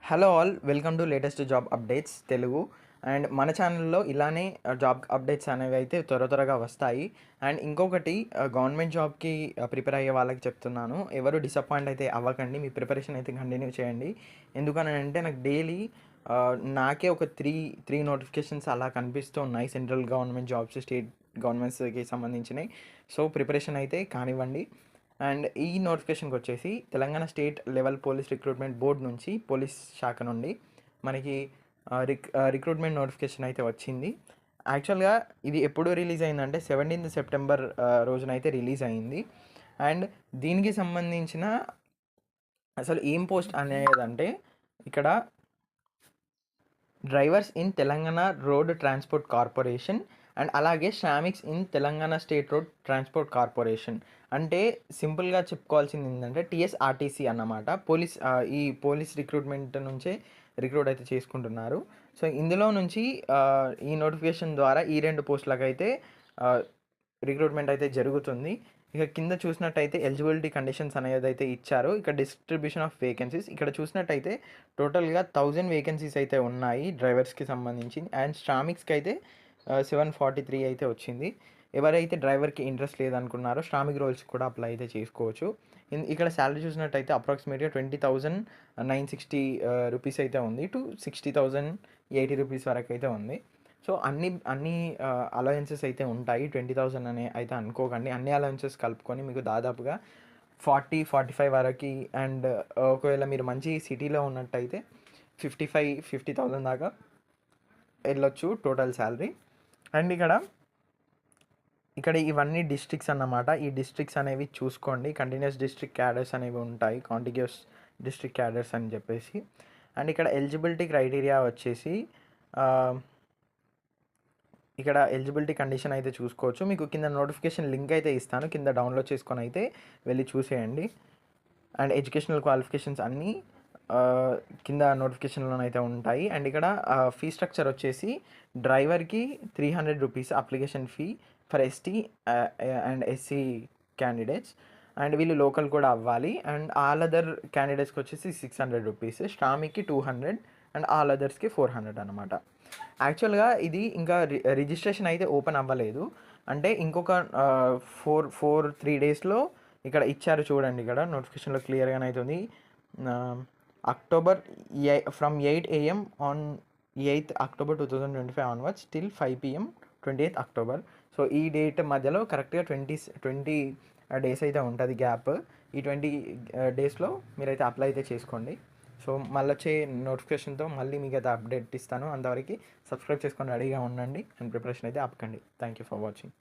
Hello all, welcome to latest job updates Telugu. And మన ఛానల్లో ఇలానే జాబ్ అప్డేట్స్ అనేవి అయితే త్వరగా వస్తాయి. అండ్ ఇంకొకటి, గవర్నమెంట్ జాబ్కి ప్రిపేర్ అయ్యే వాళ్ళకి చెప్తున్నాను, ఎవరు డిసప్పాయింట్ అయితే అవ్వకండి, మీ ప్రిపరేషన్ అయితే కంటిన్యూ చేయండి. ఎందుకని అంటే నాకు డైలీ నాకే ఒక త్రీ నోటిఫికేషన్స్ అలా కనిపిస్తూ ఉన్నాయి, సెంట్రల్ గవర్నమెంట్ జాబ్స్, స్టేట్ గవర్నమెంట్స్కి సంబంధించినవి. సో ప్రిపరేషన్ అయితే కానివ్వండి. అండ్ ఈ నోటిఫికేషన్కి వచ్చేసి Telangana state level police recruitment board నుంచి, పోలీస్ శాఖ నుండి మనకి రిక్రూట్మెంట్ నోటిఫికేషన్ అయితే వచ్చింది. యాక్చువల్గా ఇది ఎప్పుడు రిలీజ్ అయిందంటే 17th సెప్టెంబర్ రోజున అయితే రిలీజ్ అయింది. అండ్ దీనికి సంబంధించిన అసలు ఏం పోస్ట్ అనేదంటే, ఇక్కడ drivers in Telangana road transport corporation and అలాగే శ్రామిక్స్ in Telangana state road transport corporation. అంటే సింపుల్గా చెప్పుకోవాల్సింది ఏంటంటే టీఎస్ఆర్టీసీ అన్నమాట. ఈ పోలీస్ రిక్రూట్మెంట్ నుంచే రిక్రూట్ అయితే చేసుకుంటున్నారు. సో ఇందులో నుంచి ఈ నోటిఫికేషన్ ద్వారా ఈ రెండు పోస్టులకు అయితే రిక్రూట్మెంట్ అయితే జరుగుతుంది. ఇక కింద చూసినట్టయితే ఎలిజిబిలిటీ కండిషన్స్ అనేది అయితే ఇచ్చారు. ఇక్కడ డిస్ట్రిబ్యూషన్ ఆఫ్ వేకెన్సీస్ ఇక్కడ చూసినట్టయితే టోటల్గా 1000 వేకెన్సీస్ అయితే ఉన్నాయి డ్రైవర్స్కి సంబంధించి. అండ్ శ్రామిక్స్కి అయితే 743 అయితే వచ్చింది. ఎవరైతే డ్రైవర్కి ఇంట్రెస్ట్ లేదనుకున్నారో శ్రామిక్ రోల్స్ కూడా అప్లై అయితే చేసుకోవచ్చు. ఇక్కడ శాలరీ చూసినట్టయితే అప్రాక్సిమేట్గా 20,960 రూపీస్ అయితే ఉంది టు 60,080 రూపీస్ వరకు అయితే ఉంది. సో అన్ని అలవెన్సెస్ అయితే ఉంటాయి. 20,000 అనే అయితే అనుకోకండి, అన్ని అలవెన్సెస్ కలుపుకొని మీకు దాదాపుగా 40-45 వరకు. అండ్ ఒకవేళ మీరు మంచి సిటీలో ఉన్నట్టయితే 50,000 దాకా వెళ్ళొచ్చు టోటల్ శాలరీ. అండ్ ఇక్కడ ఇవన్నీ డిస్ట్రిక్ట్స్ అన్నమాట. ఈ డిస్ట్రిక్ట్స్ అనేవి చూసుకోండి, కంటిన్యూస్ డిస్ట్రిక్ట్ క్యాడర్స్ అనేవి ఉంటాయి, కాంటిగ్యూస్ డిస్ట్రిక్ట్ క్యాడర్స్ అని చెప్పేసి. అండ్ ఇక్కడ ఎలిజిబిలిటీ క్రైటీరియా వచ్చేసి ఇక్కడ ఎలిజిబిలిటీ కండిషన్ అయితే చూసుకోవచ్చు. మీకు కింద నోటిఫికేషన్ లింక్ అయితే ఇస్తాను, కింద డౌన్లోడ్ చేసుకొని అయితే వెళ్ళి చూసేయండి. అండ్ ఎడ్యుకేషనల్ క్వాలిఫికేషన్స్ అన్నీ కింద నోటిఫికేషన్లోనైతే ఉంటాయి. అండ్ ఇక్కడ ఫీ స్ట్రక్చర్ వచ్చేసి డ్రైవర్కి 300 rupees application fee for ST and SC candidates. And వీళ్ళు లోకల్ కూడా అవ్వాలి. అండ్ ఆల్ అదర్ క్యాండిడేట్స్కి వచ్చేసి 600 రూపీస్, శ్రామిక్కి 200 అండ్ ఆల్ అదర్స్కి 400 అనమాట. యాక్చువల్గా ఇది ఇంకా రిజిస్ట్రేషన్ అయితే ఓపెన్ అవ్వలేదు. అంటే ఇంకొక 3 డేస్లో ఇక్కడ ఇచ్చారు చూడండి, ఇక్కడ నోటిఫికేషన్లో క్లియర్గానే అవుతుంది. From 8 AM on 8th October 2025 onwards till 5 PM 28th October. So ఈ డేట్ మధ్యలో కరెక్ట్గా 20 డేస్ అయితే ఉంటుంది గ్యాప్. ఈ 20 డేస్లో మీరైతే అప్లై అయితే చేసుకోండి. సో మళ్ళీ వచ్చే నోటిఫికేషన్తో మళ్ళీ మీకు అయితే అప్డేట్ ఇస్తాను. అంతవరకు సబ్స్క్రైబ్ చేసుకొని రెడీగా ఉండండి అండ్ ప్రిపరేషన్ అయితే ఆపకండి. Thank you for watching.